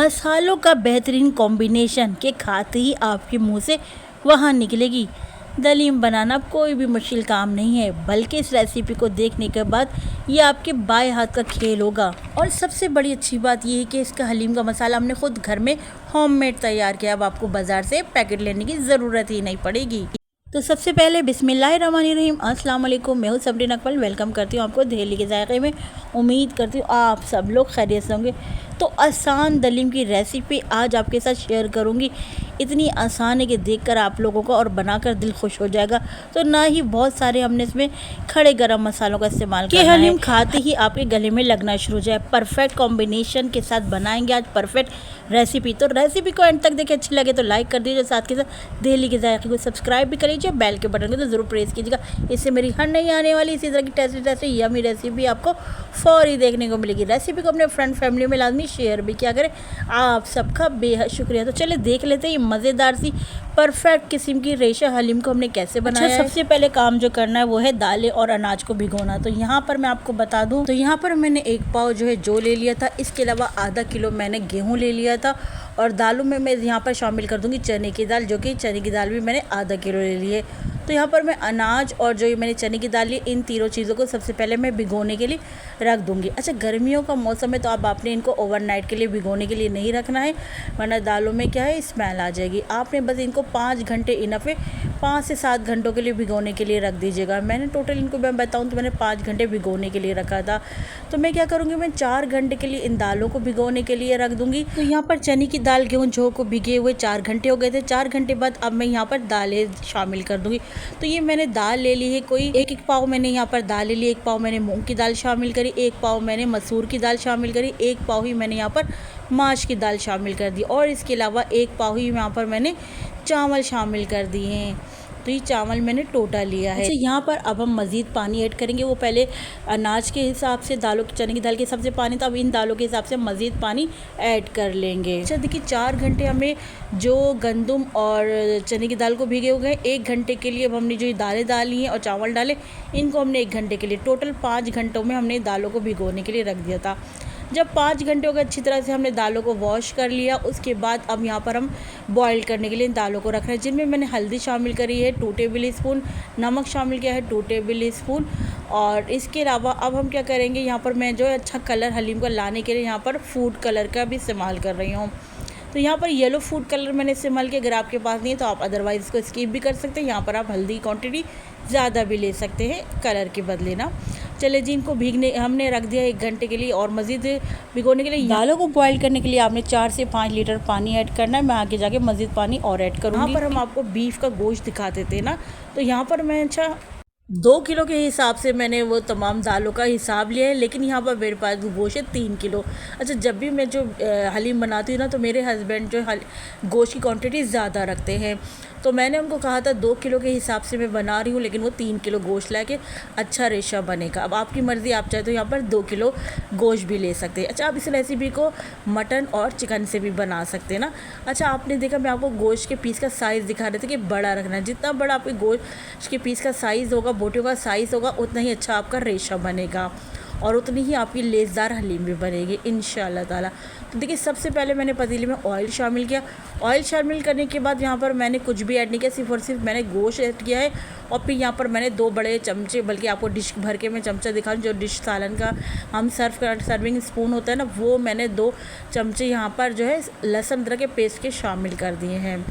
मसालों का बेहतरीन कॉम्बिनेशन के खाते ही आपके मुंह से वहाँ निकलेगी। दलीम बनाना कोई भी मुश्किल काम नहीं है, बल्कि इस रेसिपी को देखने के बाद ये आपके बाएं हाथ का खेल होगा। और सबसे बड़ी अच्छी बात ये है कि इसका हलीम का मसाला हमने खुद घर में होममेड तैयार किया। अब आपको बाज़ार से पैकेट लेने की ज़रूरत ही नहीं पड़ेगी। तो सबसे पहले बिस्मिल्लाहिर्रहमानिर्रहीम, अस्सलाम वालेकुम। मैं हूँ सबरीन अकमल, वेलकम करती हूँ आपको दहली के जायके में। उम्मीद करती हूँ आप सब लोग खैरियत से होंगे। तो आसान दलीम की रेसिपी आज आपके साथ शेयर करूँगी। इतनी आसान है कि देखकर आप लोगों को और बनाकर दिल खुश हो जाएगा। तो ना ही बहुत सारे हमने इसमें खड़े गरम मसालों का इस्तेमाल किया है। हलीम खाते ही आपके गले में लगना शुरू हो जाए। परफेक्ट कॉम्बिनेशन के साथ बनाएंगे आज परफेक्ट रेसिपी। तो रेसिपी को एंड तक देखे, अच्छी लगे तो लाइक कर दीजिए, साथ के साथ दहली के जायके को सब्सक्राइब भी कर लीजिए, बेल के बटन को तो ज़रूर प्रेस कीजिएगा। इससे मेरी हर नहीं आने वाली इसी तरह की टेस्टी यमी रेसिपी आपको फौरी देखने को मिलेगी। रेसिपी को अपने फ्रेंड फैमिली में लाजमी शेयर भी किया करें। आप सबका बेहद शुक्रिया। तो चलिए देख लेते हैं ये मज़ेदार सी परफेक्ट किस्म की रेशा हलीम को हमने कैसे बनाया है। सबसे पहले काम जो करना है वो है दालें और अनाज को भिगोना। तो यहाँ पर मैं आपको बता दूँ, तो यहाँ पर मैंने 1 पाव जो है जौ ले लिया था। इसके अलावा आधा किलो मैंने गेहूँ ले लिया था। और दालों में मैं यहाँ पर शामिल कर दूँगी चने की दाल, जो कि चने की दाल भी मैंने आधा किलो ले ली है। तो यहाँ पर मैं अनाज और जो मैंने चने की दाल ली, इन तीनों चीज़ों को सबसे पहले मैं भिगोने के लिए रख दूँगी। अच्छा, गर्मियों का मौसम है तो अब आपने इनको ओवरनाइट के लिए भिगोने के लिए नहीं रखना है, वरना दालों में क्या है, स्मेल आ जाएगी। आपने बस इनको 5 घंटे इनफ है, 5 से 7 घंटों के लिए भिगोने के लिए रख दीजिएगा। मैंने टोटल इनको मैं बताऊँ तो मैंने 5 घंटे भिगोने के लिए रखा था। तो मैं क्या करूँगी, मैं 4 घंटे के लिए इन दालों को भिगोने के लिए रख दूँगी। तो यहाँ पर चने की दाल, गेहूँ, जौ को भिगे हुए 4 घंटे हो गए थे। 4 घंटे बाद अब मैं यहाँ पर दालें शामिल कर दूँगी। तो ये मैंने दाल ले ली है, कोई 1 पाव मैंने यहाँ पर दाल ले ली। 1 पाव मैंने मूंग की दाल शामिल करी, 1 पाव मैंने मसूर की दाल शामिल करी, 1 पाव ही मैंने यहाँ पर माश की दाल शामिल कर दी, और इसके अलावा 1 पाव ही यहाँ पर मैंने चावल शामिल कर दिए हैं। तो ये चावल मैंने टोटा लिया है। अच्छा, यहाँ पर अब हम मज़ीद पानी ऐड करेंगे। वो पहले अनाज के हिसाब से, दालों की, चने की दाल के हिसाब से पानी था, अब इन दालों के हिसाब से मज़ीद पानी ऐड कर लेंगे। अच्छा देखिए, 4 घंटे हमें जो गंदम और चने की दाल को भीगे हो गए। 1 घंटे के लिए अब हमने जो दालें डाली हैं और चावल डाले, इनको हमने 1 घंटे के लिए, टोटल 5 घंटों में हमने दालों को भिगोने के लिए रख दिया था। जब 5 घंटे हो गए, अच्छी तरह से हमने दालों को वॉश कर लिया। उसके बाद अब यहाँ पर हम बॉईल करने के लिए इन दालों को रख रहे हैं, जिनमें मैंने हल्दी शामिल करी है 2 टेबल स्पून, नमक शामिल किया है 2 टेबल स्पून। और इसके अलावा अब हम क्या करेंगे, यहाँ पर मैं जो है अच्छा कलर हलीम को लाने के लिए यहाँ पर फूड कलर का भी इस्तेमाल कर रही हूँ। तो यहाँ पर येलो फूड कलर मैंने इस्तेमाल किया। अगर आपके पास नहीं है तो आप अदरवाइज़ इसको स्किप भी कर सकते हैं। यहाँ पर आप हल्दी क्वांटिटी ज़्यादा भी ले सकते हैं कलर के बदले ना। चले जी, इनको भीगने हमने रख दिया 1 घंटे के लिए, और मज़ीद भिगोने के लिए दालों को बॉईल करने के लिए आपने 4 से 5 लीटर पानी ऐड करना है। मैं आगे जाके मज़ीद पानी और ऐड करूँगी। यहाँ पर हम आपको बीफ का गोश्त दिखाते थे ना, तो यहाँ पर मैं 2 किलो के हिसाब से मैंने वो तमाम दालों का हिसाब लिया है, लेकिन यहाँ पर मेरे पास गोश्त है 3 किलो। अच्छा, जब भी मैं जो हलीम बनाती हूँ ना, तो मेरे हस्बैंड जो गोश्त की क्वांटिटी ज़्यादा रखते हैं, तो मैंने उनको कहा था 2 किलो के हिसाब से मैं बना रही हूँ, लेकिन वो 3 किलो गोश्त लाके अच्छा रेशा बनेगा। अब आपकी मर्ज़ी, आप चाहे तो यहाँ पर 2 किलो गोश्त भी ले सकते हैं। अच्छा, आप इस रेसिपी को मटन और चिकन से भी बना सकते हैं ना। अच्छा, आपने देखा, मैं आपको गोश्त के पीस का साइज़ दिखा रहे थे कि बड़ा रखना है। जितना बड़ा आपके गोश्त के पीस का साइज़ होगा, बोटियों का साइज़ होगा, उतना ही अच्छा आपका रेशा बनेगा और उतनी ही आपकी लेज़दार हलीम भी बनेगी इंशाअल्लाह ताला। तो देखिए, सबसे पहले मैंने पतीले में ऑयल शामिल किया। ऑयल शामिल करने के बाद यहाँ पर मैंने कुछ भी ऐड नहीं किया, सिर्फ और सिर्फ मैंने गोश्त ऐड किया है। और फिर यहाँ पर मैंने 2 बड़े चमचे, बल्कि आपको डिश भर के मैं चमचा दिखाऊँ, जो डिश सालन का हम सर्विंग स्पून होता है ना, वो मैंने 2 चमचे यहाँ पर जो है लहसुन अदरक के पेस्ट के शामिल कर दिए हैं।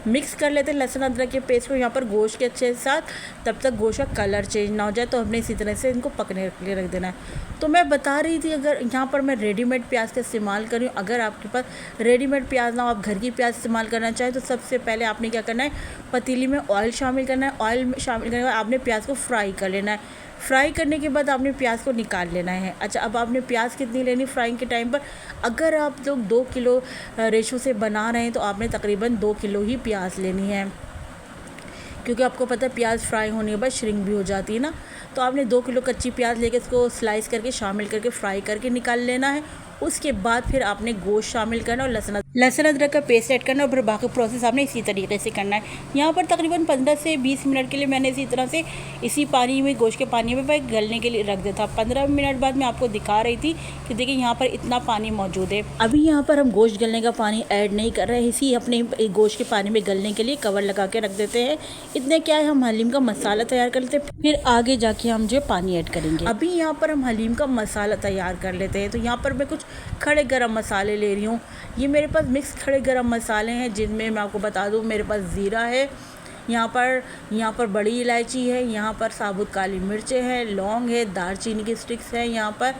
मिक्स कर लेते हैं लहसुन अदरक के पेस्ट को यहाँ पर गोश्त के अच्छे साथ, तब तक गोश्त का कलर चेंज ना हो जाए। तो हमने इसी तरह से इनको पकने के लिए रख देना है। तो मैं बता रही थी, अगर यहाँ पर मैं रेडीमेड प्याज का इस्तेमाल कर रही हूँ, अगर आपके पास रेडीमेड प्याज ना हो, आप घर की प्याज इस्तेमाल करना चाहें, तो सबसे पहले आपने क्या करना है, पतीली में ऑयल शामिल करना है। ऑयल शामिल करने के बाद आपने प्याज को फ्राई कर लेना है। फ्राई करने के बाद आपने प्याज को निकाल लेना है। अच्छा, अब आपने प्याज कितनी लेनी फ्राइंग के टाइम पर, अगर आप लोग 2 किलो रेशो से बना रहे हैं तो आपने तकरीबन 2 किलो ही प्याज लेनी है, क्योंकि आपको पता है प्याज फ्राई होने के बाद श्रिंक भी हो जाती है ना। तो आपने 2 किलो कच्ची प्याज लेके इसको स्लाइस करके शामिल करके फ्राई करके निकाल लेना है। उसके बाद फिर आपने गोश्त शामिल करना और लहसुन लहसुन अदरक का पेस्ट ऐड करना और फिर बाकी प्रोसेस आपने इसी तरीके से करना है। यहाँ पर तकरीबन 15 से 20 मिनट के लिए मैंने इसी तरह से इसी पानी में, गोश्त के पानी में भाई गलने के लिए रख दिया था। 15 मिनट बाद मैं आपको दिखा रही थी कि देखिए यहाँ पर इतना पानी मौजूद है। अभी यहाँ पर हम गोश्त गलने का पानी ऐड नहीं कर रहे हैं, इसी अपने गोश्त के पानी में गलने के लिए कवर लगा के रख देते हैं। इतने क्या है, हम हलीम का मसाला तैयार कर लेते हैं, फिर आगे जाके हम जो पानी ऐड करेंगे। अभी यहाँ पर हम हलीम का मसाला तैयार कर लेते हैं। तो यहाँ पर मैं कुछ खड़े गरम मसाले ले रही हूँ। ये मेरे पास मिक्स खड़े गरम मसाले हैं, जिनमें मैं आपको बता दूँ मेरे पास ज़ीरा है, यहाँ पर बड़ी इलायची है, यहाँ पर साबुत काली मिर्चें हैं, लौंग है, दालचीनी की स्टिक्स है यहाँ पर,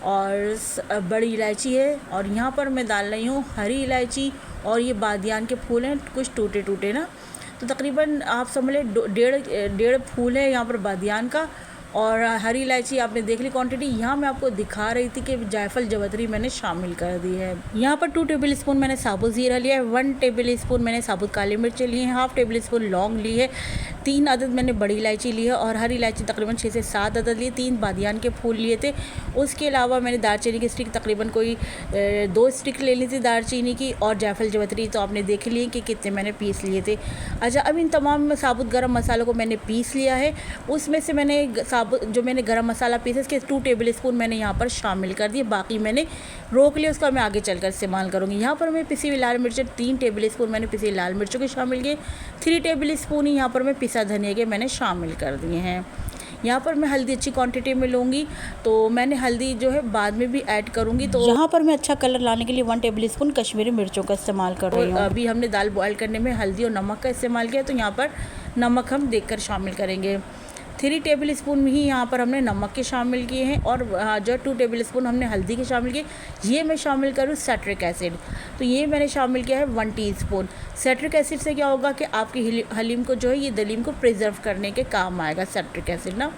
और बड़ी इलायची है, और यहाँ पर मैं डाल रही हूँ हरी इलायची, और ये बादियान के फूल हैं कुछ टूटे टूटे ना, तो तकरीबन आप समझ लें डेढ़ फूल है यहाँ पर बादियान का। और हरी इलायची आपने देख ली क्वांटिटी। यहाँ मैं आपको दिखा रही थी कि जायफल जवतरी मैंने शामिल कर दी है। यहाँ पर 2 टेबल स्पून मैंने साबुत ज़ीरा लिया है, 1 टेबल स्पून मैंने साबुत काली मिर्चें ली हैं, हाफ़ टेबल स्पून लौंग ली है, 3 अदद मैंने बड़ी इलायची ली है, और हरी इलायची तकरीबन 6 से 7 अदद लिए, 3 बादियान के फूल लिए थे। उसके अलावा मैंने दालचीनी की स्टिक तकरीबन कोई 2 स्टिक ले ली थी दालचीनी की, और जायफल जवतरी तो आपने देख लिए कि कितने मैंने पीस लिए थे। अच्छा, अब इन तमाम साबुत गरम मसालों को मैंने पीस लिया है। उसमें से मैंने जो मैंने गरम मसाला पीसा इसके 2 टेबल स्पून मैंने यहाँ पर शामिल कर दिए, बाकी मैंने रोक लिया, उसका मैं आगे चलकर इस्तेमाल करूँगी। यहाँ पर मैं पिसी हुई लाल मिर्चें 3 टेबल स्पून मैंने पिसी हुई लाल मिर्चों के शामिल किए, 3 टेबल स्पून ही यहाँ पर मैं पिसा धनिया के मैंने शामिल कर दिए हैं। यहाँ पर मैं हल्दी अच्छी क्वांटिटी में लूँगी, तो मैंने हल्दी जो है बाद में भी ऐड करूँगी। तो यहाँ पर मैं अच्छा कलर लाने के लिए 1 टेबल स्पून कश्मीरी मिर्चों का इस्तेमाल कर रही हूँ। अभी हमने दाल बॉयल करने में हल्दी और नमक का इस्तेमाल किया, तो यहाँ पर नमक हम देखकर शामिल करेंगे। 3 टेबल स्पून ही यहाँ पर हमने नमक के शामिल किए हैं, और जो 2 टेबल स्पून हमने हल्दी के शामिल किए, ये मैं शामिल करूँ सेट्रिक एसिड, तो ये मैंने शामिल किया है 1 टीस्पून। सेट्रिक एसिड से क्या होगा कि आपकी हलीम को जो है ये दलीम को प्रिजर्व करने के काम आएगा सेट्रिक एसिड ना।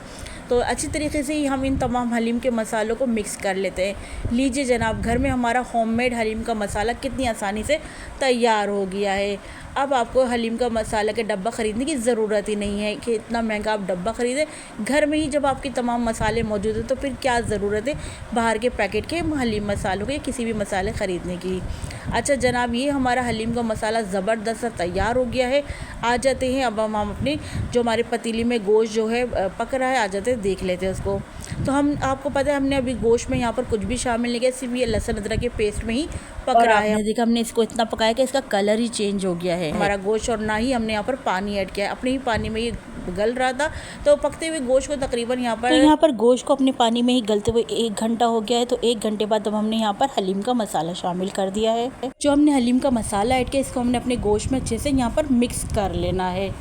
तो अच्छी तरीके से ही हम इन तमाम हलीम के मसालों को मिक्स कर लेते हैं। लीजिए जनाब, घर में हमारा होममेड हलीम का मसाला कितनी आसानी से तैयार हो गया है। अब आपको हलीम का मसाला के डब्बा ख़रीदने की ज़रूरत ही नहीं है कि इतना महंगा आप डब्बा ख़रीदें। घर में ही जब आपके तमाम मसाले मौजूद हैं तो फिर क्या ज़रूरत है बाहर के पैकेट के हलीम मसालों के, किसी भी मसाले ख़रीदने की। अच्छा जनाब, ये हमारा हलीम का मसाला ज़बरदस्त तैयार हो गया है। आ जाते हैं अब हम अपने जो हमारे पतीली में गोश्त जो है पक रहा है, आ जाते हैं देख लेते हैं उसको। तो हम आपको पता है हमने अभी गोश्त में यहाँ पर कुछ भी शामिल नहीं किया, सिर्फ ये लहसुन अदरक के पेस्ट में ही पक रहा है। देखा हमने इसको इतना पकाया कि इसका कलर ही चेंज हो गया है हमारा गोश्त, और ना ही हमने यहाँ पर पानी ऐड किया है, अपने ही पानी में ये गल रहा था। तो पकते हुए गोश्त को तकरीबन यहाँ पर गोश्त को अपने पानी में ही गलते हुए 1 घंटा हो गया है। तो 1 घंटे बाद अब हमने यहाँ पर हलीम का मसाला शामिल कर दिया है। जो हमने हलीम का मसाला ऐड किया इसको हमने अपने गोश्त में अच्छे से यहाँ पर मिक्स कर लेना है।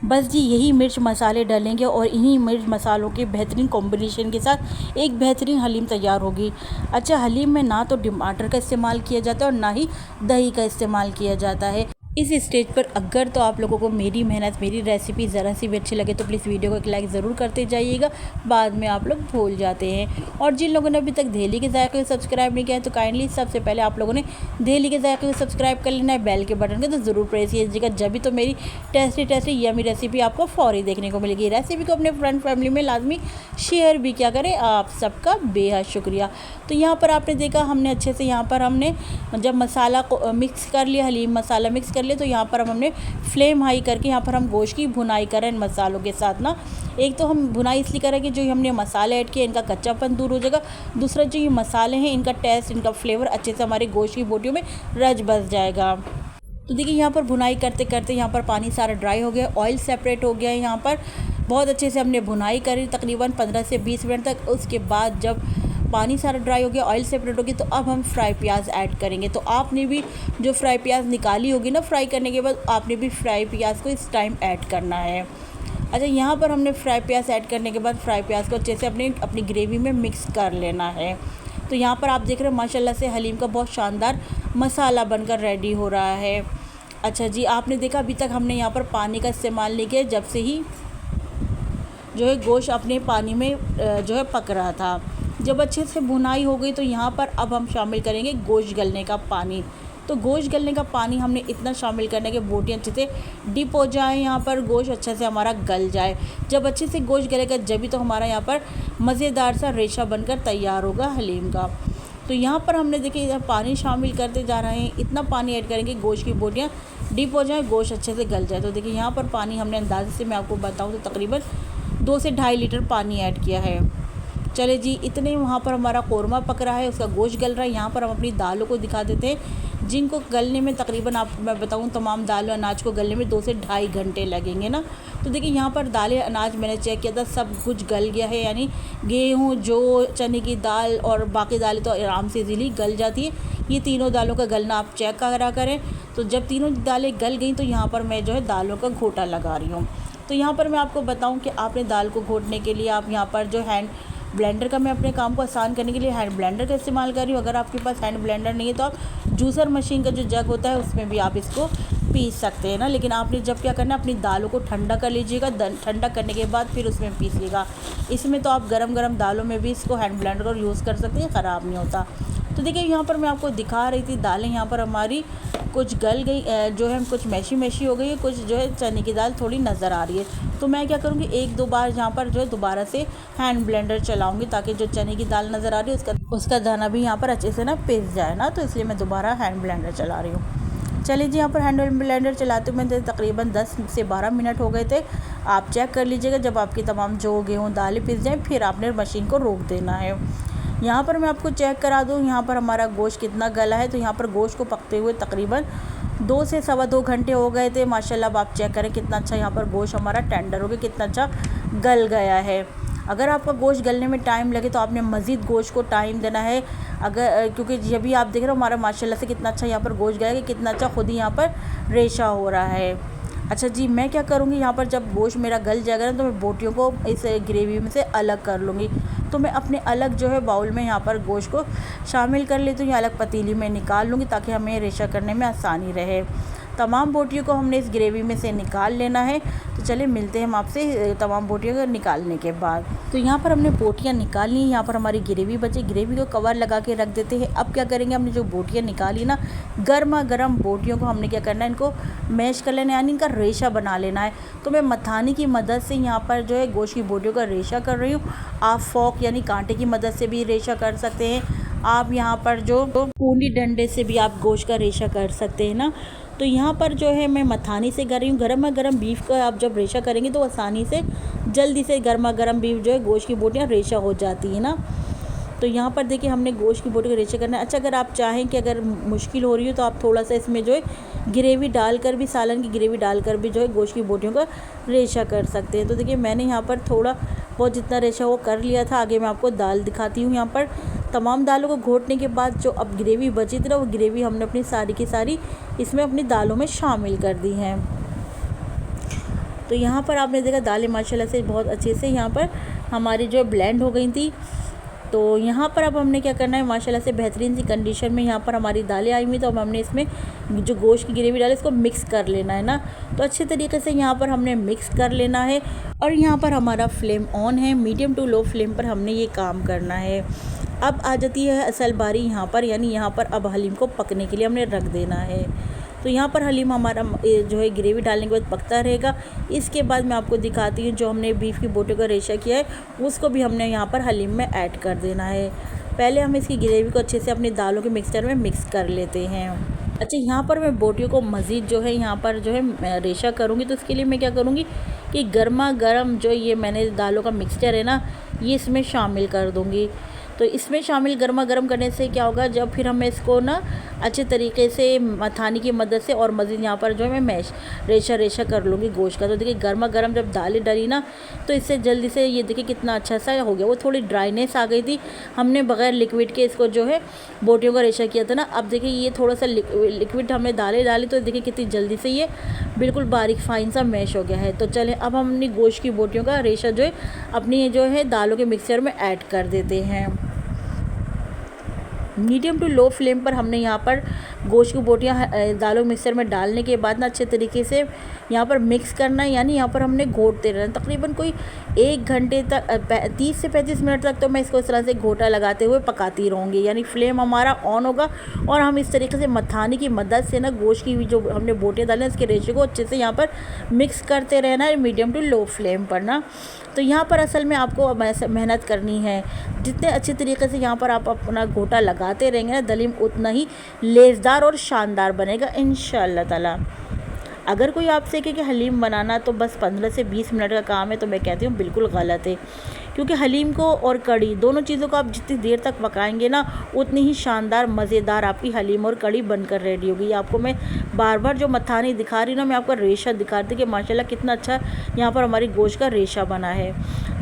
बस जी यही मिर्च मसाले डालेंगे और इन्हीं मिर्च मसालों के बेहतरीन कॉम्बिनेशन के साथ एक बेहतरीन हलीम तैयार होगी। अच्छा, हलीम में ना तो टमाटर का इस्तेमाल किया जाता है और ना ही दही का इस्तेमाल किया जाता है। इस स्टेज पर अगर तो आप लोगों को मेरी मेहनत, मेरी रेसिपी ज़रा सी भी अच्छी लगे तो प्लीज़ वीडियो को एक लाइक ज़रूर करते जाइएगा, बाद में आप लोग भूल जाते हैं। और जिन लोगों ने अभी तक दहली के ज़ायक़े को सब्सक्राइब नहीं किया है तो काइंडली सबसे पहले आप लोगों ने दहली के ज़ायक़े को सब्सक्राइब कर लेना है, बेल के बटन को तो ज़रूर प्रेस कीजिएगा, जब भी तो मेरी टेस्टी यमी रेसिपी आपको फौरी देखने को मिलेगी। रेसिपी को अपने फ्रेंड फैमिली में लाजमी शेयर भी क्या करें। आप सबका बेहद शुक्रिया। तो यहाँ पर आपने देखा हमने अच्छे से यहाँ पर हमने जब मसाला को मिक्स कर लिया, हलीम मसाला मिक्स कर लिया, तो यहाँ पर हमने फ्लेम हाई करके यहाँ पर हम गोश्त की भुनाई कर रहे हैं इन मसालों के साथ ना। एक तो हम भुनाई इसलिए कर रहे हैं कि जो हमने मसाले ऐड किए इनका कच्चापन दूर हो जाएगा, दूसरा जो ये मसाले हैं इनका टेस्ट, इनका फ्लेवर अच्छे से हमारे गोश्त की बोटियों में रच बस जाएगा। तो देखिए यहाँ पर भुनाई करते करते यहाँ पर पानी सारा ड्राई हो गया, ऑयल सेपरेट हो गया है। यहाँ पर बहुत अच्छे से हमने भुनाई करी तकरीबन 15 से 20 मिनट तक। उसके बाद जब पानी सारा ड्राई हो गया, ऑयल सेपरेट होगी, तो अब हम फ्राई प्याज ऐड करेंगे। तो आपने भी जो फ्राई प्याज निकाली होगी ना फ्राई करने के बाद, आपने भी फ्राई प्याज को इस टाइम ऐड करना है। अच्छा, यहाँ पर हमने फ्राई प्याज ऐड करने के बाद फ्राई प्याज को अच्छे से अपनी ग्रेवी में मिक्स कर लेना है। तो यहाँ पर आप देख रहे हैं माशाल्लाह से हलीम का बहुत शानदार मसाला बनकर रेडी हो रहा है। अच्छा जी, आपने देखा अभी तक हमने यहाँ पर पानी का इस्तेमाल नहीं किया, जब से ही जो है गोश्त अपने पानी में जो है पक रहा था। जब अच्छे से भुनाई हो गई तो यहाँ पर अब हम शामिल करेंगे गोश्त गलने का पानी। तो गोश्त गलने का पानी हमने इतना शामिल करना है कि बोटियाँ अच्छे से डिप हो जाए, यहाँ पर गोश्त अच्छा से हमारा गल जाए। जब अच्छे से गोश्त गलेगा जब भी तो हमारा यहाँ पर मज़ेदार सा रेशा बनकर तैयार होगा हलीम का। तो तो यहाँ पर हमने देखिए पानी शामिल करते जा रहे हैं, इतना पानी ऐड करेंगे गोश्त की बोटियाँ डीप हो जाए, गोश्त अच्छे से गल जाए। तो देखिए यहाँ पर पानी हमने अंदाजे से मैं आपको बताऊँ तो तकरीबन 2 से 2.5 लीटर पानी ऐड किया है। चले जी, इतने वहाँ पर हमारा कौरमा पक रहा है, उसका गोश्त गल रहा है। यहाँ पर हम अपनी दालों को दिखा देते हैं, जिनको गलने में तकरीबन मैं बताऊँ तमाम दाल और अनाज को गलने में 2 से 2.5 घंटे लगेंगे ना। तो देखिए यहाँ पर दालें अनाज मैंने चेक किया था, सब कुछ गल गया है, यानी गेहूँ, जौ, चने की दाल और बाकी दालें तो आराम से इजीली गल जाती है। ये तीनों दालों का गलना आप चेक करा करें। तो जब तीनों दालें गल गई तो यहाँ पर मैं जो है दालों का घोटा लगा रही हूँ। तो यहाँ पर मैं आपको बताऊँ कि आपने दाल को घोटने के लिए आप यहाँ पर जो हैंड ब्लेंडर का, मैं अपने काम को आसान करने के लिए हैंड ब्लेंडर का इस्तेमाल कर रही हूँ। अगर आपके पास हैंड ब्लेंडर नहीं है तो आप जूसर मशीन का जो जग होता है उसमें भी आप इसको पीस सकते हैं ना। लेकिन आपने जब क्या करना है, अपनी दालों को ठंडा कर लीजिएगा, ठंडा करने के बाद फिर उसमें पीसिएगा। इसमें तो आप गरम दालों में भी इसको हैंड ब्लेंडर का यूज़ कर सकते हैं, ख़राब नहीं होता। तो देखिए यहाँ पर मैं आपको दिखा रही थी दालें यहाँ पर हमारी कुछ गल गई, जो है कुछ मैशी हो गई है, कुछ जो है चने की दाल थोड़ी नज़र आ रही है। तो मैं क्या करूँगी, 1-2 बार यहाँ पर जो है दोबारा से हैंड ब्लेंडर चलाऊँगी, ताकि जो चने की दाल नज़र आ रही है उसका दाना भी यहाँ पर अच्छे से ना पिस जाए ना। तो इसलिए मैं दोबारा हैंड ब्लेंडर चला रही हूँ। चलिए जी, यहाँ पर हैंड ब्लेंडर चलाते हुए तकरीबन 10 से 12 मिनट हो गए थे। आप चेक कर लीजिएगा, जब आपकी तमाम जौ, गेहूँ, दालें पिस जाएँ फिर आपने मशीन को रोक देना है। यहाँ पर मैं आपको चेक करा दूँ यहाँ पर हमारा गोश्त कितना गला है। तो यहाँ पर गोश्त को पकते हुए तकरीबन 2 से सवा 2 घंटे हो गए थे। माशाल्लाह अब आप चेक करें कितना अच्छा यहाँ पर गोश्त हमारा टेंडर हो गया, कितना अच्छा गल गया है। अगर आपका गोश्त गलने में टाइम लगे तो आपने मज़ीद गोश्त को टाइम देना है। अगर क्योंकि जब भी आप देख रहे हो हमारा माशाल्लाह से कितना अच्छा यहाँ पर गोश्त गया है, कितना अच्छा खुद ही यहाँ पर रेशा हो रहा है। अच्छा जी, मैं क्या करूँगी, यहाँ पर जब गोश्त मेरा गल जाएगा ना तो मैं बोटियों को इस ग्रेवी में से अलग कर लूँगी। तो मैं अपने अलग जो है बाउल में यहाँ पर गोश्त को शामिल कर लेती हूँ, या अलग पतीली में निकाल लूँगी ताकि हमें रेशा करने में आसानी रहे। तमाम बोटियों को हमने इस ग्रेवी में से निकाल लेना है। तो चलिए मिलते हैं हम आपसे तमाम बोटियों को निकालने के बाद। तो यहाँ पर हमने बोटियाँ निकाल ली, यहाँ पर हमारी ग्रेवी बची, ग्रेवी को कवर लगा के रख देते हैं। अब क्या करेंगे, हमने जो बोटियाँ निकाली ना, गर्मा गर्म बोटियों को हमने क्या करना है, इनको मैश कर लेना है, यानी इनका रेशा बना लेना है। तो मैं मथानी की मदद से यहाँ पर जो है गोश्त की बोटियों का रेशा कर रही हूँ। आप फॉक यानी कांटे की मदद से भी रेशा कर सकते हैं। आप यहाँ पर जो पूंडी डंडे से भी आप गोश्त का रेशा कर सकते हैं ना। तो यहाँ पर जो है मैं मथानी से कर रही हूँ। गर्मा गर्म बीफ का आप जब रेशा करेंगे तो आसानी से जल्दी से गर्मा गर्म बीफ जो है गोश्त की बोटियाँ रेशा हो जाती है ना। तो यहाँ पर देखिए हमने गोश्त की बोटी का रेशा करना है। अच्छा, अगर आप चाहें कि अगर मुश्किल हो रही हो तो आप थोड़ा सा इसमें जो है ग्रेवी डालकर भी, सालन की ग्रेवी डालकर भी जो है गोश्त की बोटियों का रेशा कर सकते हैं। तो देखिए मैंने यहाँ पर थोड़ा बहुत जितना रेशा वो कर लिया था। आगे मैं आपको दाल दिखाती हूँ। यहाँ पर तमाम दालों को घोटने के बाद जो अब ग्रेवी बची थी ना, वो ग्रेवी हमने अपनी सारी की सारी इसमें अपनी दालों में शामिल कर दी हैं। तो यहाँ पर आपने देखा दालें माशाल्लाह से बहुत अच्छे से यहाँ पर हमारी जो ब्लेंड हो गई थी। तो यहाँ पर अब हमने क्या करना है, माशाल्लाह से बेहतरीन सी कंडीशन में यहाँ पर हमारी दालें आई हुई। तो अब हमने इसमें जो गोश्त की ग्रेवी डाली इसको मिक्स कर लेना है ना। तो अच्छे तरीके से यहाँ पर हमने मिक्स कर लेना है। और यहाँ पर हमारा फ्लेम ऑन है, मीडियम टू लो फ्लेम पर हमने ये काम करना है। अब आ जाती है असल बारी यहाँ पर, यानी यहाँ पर अब हलीम को पकने के लिए हमने रख देना है। तो यहाँ पर हलीम हमारा जो है ग्रेवी डालने के बाद पकता रहेगा। इसके बाद मैं आपको दिखाती हूँ जो हमने बीफ की बोटियों का रेशा किया है उसको भी हमने यहाँ पर हलीम में ऐड कर देना है। पहले हम इसकी ग्रेवी को अच्छे से अपनी दालों के मिक्सचर में मिक्स कर लेते हैं। अच्छा, यहाँ पर मैं बोटियों को मज़ीद जो है यहाँ पर जो है रेशा करूँगी। तो इसके लिए मैं क्या करूँगी कि गर्मा गर्म जो ये मैंने दालों का मिक्सचर है ना, ये इसमें शामिल कर दूँगी। तो इसमें शामिल गर्मा गर्म करने से क्या होगा, जब फिर हमें इसको ना अच्छे तरीके से मथानी की मदद से और मज़ीद यहाँ पर जो है मैं मैश रेशा कर लूँगी गोश्त का। तो देखिए गर्मा गर्म जब दालें डली ना, तो इससे जल्दी से ये देखिए कितना अच्छा सा हो गया। वो थोड़ी ड्राइनेस आ गई थी, हमने बग़ैर लिक्विड के इसको जो है बोटियों का रेशा किया था ना। अब देखिए ये थोड़ा सा लिक्विड हमने दालें डाली तो देखिए कितनी जल्दी से ये बिल्कुल बारीक फाइन सा मैश हो गया है। तो चलें अब हम अपनी गोश्त की बोटियों का रेशा जो है अपनी जो है दालों के मिक्सचर में ऐड कर देते हैं। मीडियम टू लो फ्लेम पर हमने यहाँ पर गोश्त की बोटियाँ दालों मिक्सर में डालने के बाद ना अच्छे तरीके से यहाँ पर मिक्स करना है, यानी यहाँ पर हमने घोटते रहना तकरीबन कोई 1 घंटे तक 30 से 35 मिनट तक तो मैं इसको इस तरह से घोटा लगाते हुए पकाती रहूँगी। यानी फ्लेम हमारा ऑन होगा और हम इस तरीके से मथानी की मदद से ना गोश्त की जो हमने बोटियाँ डाली इसके रेशे को अच्छे से यहाँ पर मिक्स करते रहना है, मीडियम टू लो फ्लेम पर ना। तो यहाँ पर असल में आपको मेहनत करनी है। जितने अच्छे तरीके से यहाँ पर आप अपना घोटा लगाते रहेंगे ना, दलीम उतना ही लेज़दार और शानदार बनेगा इंशाअल्लाह ताला। अगर कोई आपसे कहे कि हलीम बनाना तो बस 15 से 20 मिनट का काम है, तो मैं कहती हूँ बिल्कुल गलत है। क्योंकि हलीम को और कड़ी दोनों चीज़ों को आप जितनी देर तक पकाएंगे ना, उतनी ही शानदार मज़ेदार आपकी हलीम और कड़ी बनकर रेडी होगी। आपको मैं बार बार जो मथानी दिखा रही ना, मैं आपका रेशा दिखा रही थी कि माशाल्लाह कितना अच्छा यहाँ पर हमारी गोश्त का रेशा बना है।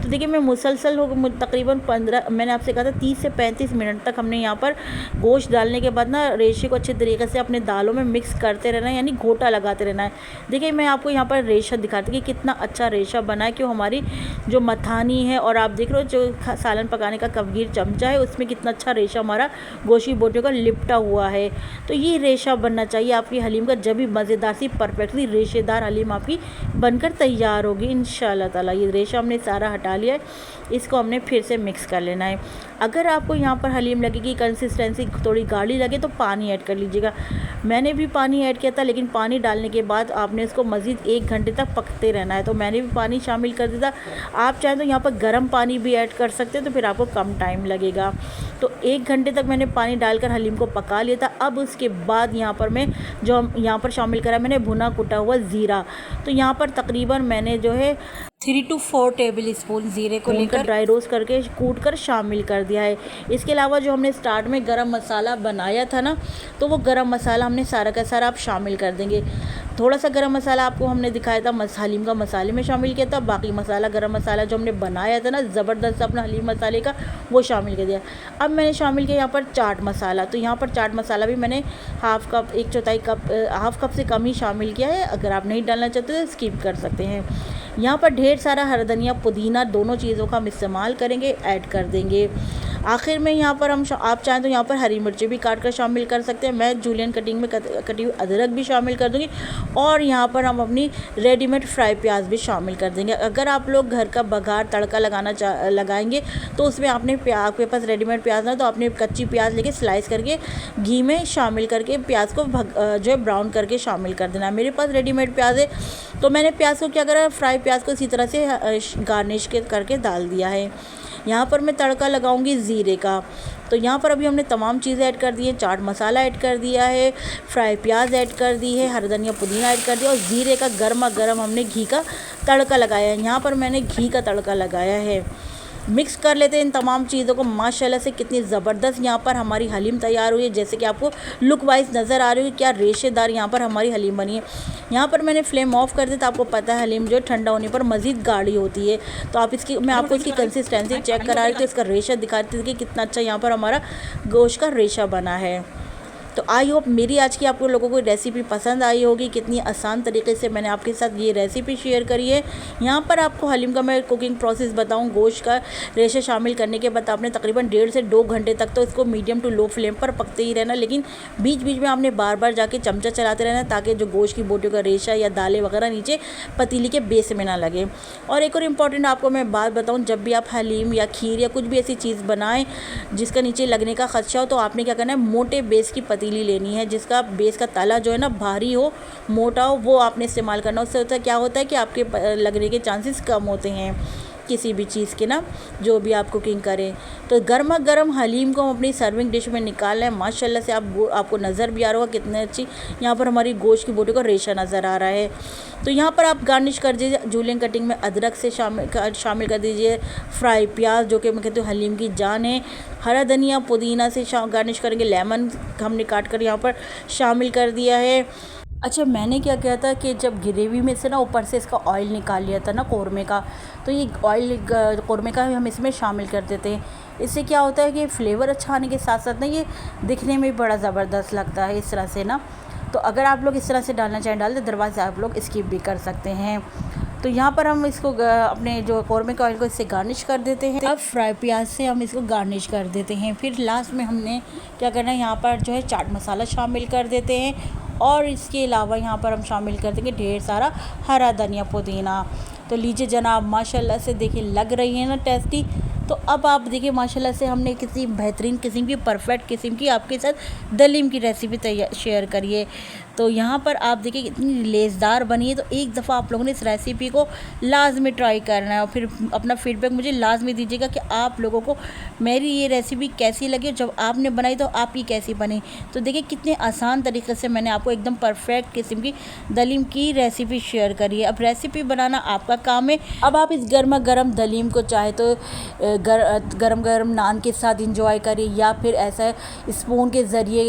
तो देखिए मैं मुसलसल हो तकरीबन 15 मैंने आपसे कहा था 30 से 35 मिनट तक हमने यहाँ पर गोश्त डालने के बाद ना रेशे को अच्छे तरीके से अपने दालों में मिक्स करते रहना है, यानी घोटा लगाते रहना है। देखिए मैं आपको यहाँ पर रेशा दिखाती कि कितना अच्छा रेशा बना है, क्यों हमारी जो मथानी है और आप देख रहे हो जो सालन पकाने का कवगीर चमचा है उसमें कितना अच्छा रेशा हमारा गोश्त की बोटियों का लिपटा हुआ है। तो ये रेशा बनना चाहिए आपकी हलीम का, जब भी मज़ेदार सी परफेक्टली रेशेदार हलीम आपकी बनकर तैयार होगी इंशाअल्लाह ताला। ये रेशा हमने सारा हटा लिया है, इसको हमने फिर से मिक्स कर लेना है। अगर आपको यहाँ पर हलीम लगेगी कंसिस्टेंसी थोड़ी गाढ़ी लगे तो पानी ऐड कर लीजिएगा। मैंने भी पानी ऐड किया था, लेकिन पानी डालने के बाद आपने इसको मज़ीद 1 घंटे तक पकते रहना है, तो मैंने भी पानी शामिल कर दिया था। आप चाहें तो यहाँ पर गर्म पानी भी ऐड कर सकते हैं, तो फिर आपको कम टाइम लगेगा। तो 1 घंटे तक मैंने पानी डालकर हलीम को पका लिया था। अब उसके बाद यहाँ पर मैं जो यहाँ पर शामिल करा मैंने भुना कुटा हुआ ज़ीरा। तो यहाँ पर तकरीबन मैंने जो है 3 to 4 टेबल स्पून ज़ीरे को लेकर ड्राई रोस्ट करके कूट कर शामिल कर दिया है। इसके अलावा जो हमने स्टार्ट में गरम मसाला बनाया था ना, तो वो गरम मसाला हमने सारा का सारा आप शामिल कर देंगे। थोड़ा सा गरम मसाला आपको हमने दिखाया था हलीम का मसाले में शामिल किया था, बाकी मसाला गरम मसाला जो हमने बनाया था ना ज़बरदस्त अपना हलीम मसाले का, वो शामिल कर दिया। अब मैंने शामिल किया यहाँ पर चाट मसाला। तो यहाँ पर चाट मसाला भी मैंने half cup 1/4 cup half cup से कम ही शामिल किया है। अगर आप नहीं डालना चाहते तो स्किप कर सकते हैं। यहाँ पर ढेर सारा हरा धनिया पुदीना दोनों चीज़ों का हम इस्तेमाल करेंगे, ऐड कर देंगे। आखिर में यहाँ पर हम आप चाहें तो यहाँ पर हरी मिर्ची भी काट कर शामिल कर सकते हैं। मैं जूलियन कटिंग में कटी हुई अदरक भी शामिल कर दूँगी, और यहाँ पर हम अपनी रेडीमेड फ्राई प्याज भी शामिल कर देंगे। अगर आप लोग घर का बघार तड़का लगाएंगे तो उसमें आपके पास रेडीमेड प्याज ना, तो आपने कच्ची प्याज लेके स्लाइस करके घी में शामिल करके प्याज को जो है ब्राउन करके शामिल कर देना है। मेरे पास रेडीमेड प्याज है, तो मैंने प्याज को क्या करा, फ्राई प्याज को इसी तरह से गार्निश करके डाल दिया है। यहाँ पर मैं तड़का लगाऊंगी ज़ीरे का। तो यहाँ पर अभी हमने तमाम चीज़ें ऐड कर दी हैं, चाट मसाला ऐड कर दिया है, फ्राई प्याज ऐड कर दी है, हरा धनिया पुदीना ऐड कर दिया, और ज़ीरे का गर्मा गर्म हमने घी का तड़का लगाया है। यहाँ पर मैंने घी का तड़का लगाया है। मिक्स कर लेते हैं इन तमाम चीज़ों को। माशाल्लाह से कितनी ज़बरदस्त यहाँ पर हमारी हलीम तैयार हुई है, जैसे कि आपको लुक वाइज नज़र आ रही है क्या रेशेदार यहाँ पर हमारी हलीम बनी है। यहाँ पर मैंने फ्लेम ऑफ कर दिया था। आपको पता है हलीम जो ठंडा होने पर मज़ीद गाढ़ी होती है, तो आप मैं आपको इसकी कंसिस्टेंसी चेक करा रही थी, तो इसका रेशा दिखाती थी कि कितना अच्छा यहाँ पर हमारा गोश्त का रेशा बना है। तो आई होप मेरी आज की आपको लोगों को रेसिपी पसंद आई होगी। कितनी आसान तरीके से मैंने आपके साथ ये रेसिपी शेयर करी है। यहाँ पर आपको हलीम का मैं कुकिंग प्रोसेस बताऊँ। गोश्त का रेशा शामिल करने के बाद आपने तकरीबन 1.5 से 2 घंटे तक तो इसको मीडियम टू लो फ्लेम पर पकते ही रहना, लेकिन बीच बीच में आपने बार बार जाके चमचा चलाते रहना, ताकि जो गोश्त की बोटियों का रेशा या दालें वगैरह नीचे पतीली के बेस में ना लगे। और एक और इम्पॉर्टेंट आपको मैं बात बताऊँ, जब भी आप हलीम या खीर या कुछ भी ऐसी चीज़ बनाएँ जिसका नीचे लगने का खदशा हो, तो आपने क्या करना है, मोटे बेस की पतीली लेनी है, जिसका बेस का तला जो है ना भारी हो, मोटा हो, वो आपने इस्तेमाल करना। उससे क्या होता है कि आपके लगने के चांसेस कम होते हैं किसी भी चीज़ के ना, जो भी आप कुकिंग करें। तो गर्मा गर्म हलीम को हम अपनी सर्विंग डिश में निकाल लें। माशाल्लाह से आपको नज़र भी आ रहा होगा कितने अच्छी यहाँ पर हमारी गोश्त की बोटी का रेशा नज़र आ रहा है। तो यहाँ पर आप गार्निश कर दीजिए जूलियन कटिंग में अदरक से शामिल कर दीजिए, फ्राई प्याज जो कि मैं कहती हूँ हलीम की जान है, हरा धनिया पुदीना से गार्निश करेंगे, लेमन हमने काट कर यहाँ पर शामिल कर दिया है। अच्छा, मैंने क्या किया था कि जब ग्रेवी में से ना ऊपर से इसका ऑयल निकाल लिया था ना कौरमे का, तो ये ऑयल कौरमे का हम इसमें शामिल कर देते हैं। इससे क्या होता है कि फ्लेवर अच्छा आने के साथ साथ ना ये दिखने में भी बड़ा ज़बरदस्त लगता है इस तरह से ना। तो अगर आप लोग इस तरह से डालना चाहें डाल दें, अदरवाइज़ आप लोग स्किप भी कर सकते हैं। तो यहाँ पर हम इसको अपने जो कौरमे का ऑयल को इससे गार्निश कर देते हैं। अब फ्राई प्याज से हम इसको गार्निश कर देते हैं। फिर लास्ट में हमने क्या करना है, यहाँ पर जो है चाट मसाला शामिल कर देते हैं और इसके अलावा यहाँ पर हम शामिल कर देंगे ढेर सारा हरा धनिया पुदीना। तो लीजिए जनाब, माशाल्लाह से देखिए लग रही है ना टेस्टी। तो अब आप देखिए माशाल्लाह से हमने किसी बेहतरीन किस्म की, परफेक्ट किस्म की आपके साथ दलीम की रेसिपी तैयार शेयर करिए। तो यहाँ पर आप देखिए कितनी लेज़दार बनी है। तो एक दफ़ा आप लोगों ने इस रेसिपी को लाजमी ट्राई करना है और फिर अपना फीडबैक मुझे लाजमी दीजिएगा कि आप लोगों को मेरी ये रेसिपी कैसी लगी और जब आपने बनाई तो आपकी कैसी बनी। तो देखिए कितने आसान तरीके से मैंने आपको एकदम परफेक्ट किस्म की दलीम की रेसिपी शेयर करी है। अब रेसिपी बनाना आपका काम है। अब आप इस गर्मा गर्म दलीम को चाहे तो गरम गरम नान के साथ इंजॉय करिए, या फिर ऐसा स्पून के ज़रिए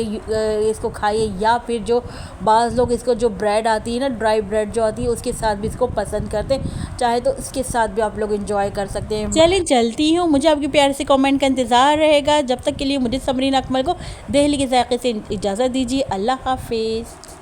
इसको खाइए, या फिर जो बाज़ लोग इसको जो ब्रेड आती है ना, ड्राई ब्रेड जो आती है, उसके साथ भी इसको पसंद करते हैं, चाहे तो इसके साथ भी आप लोग इंजॉय कर सकते हैं। चलिए चलती हूँ, मुझे आपके प्यार से कमेंट का इंतज़ार रहेगा। जब तक के लिए मुझे समरीन अकमल को दहली के ज़ायक़े से इजाज़त दीजिए। अल्लाह हाफिज़।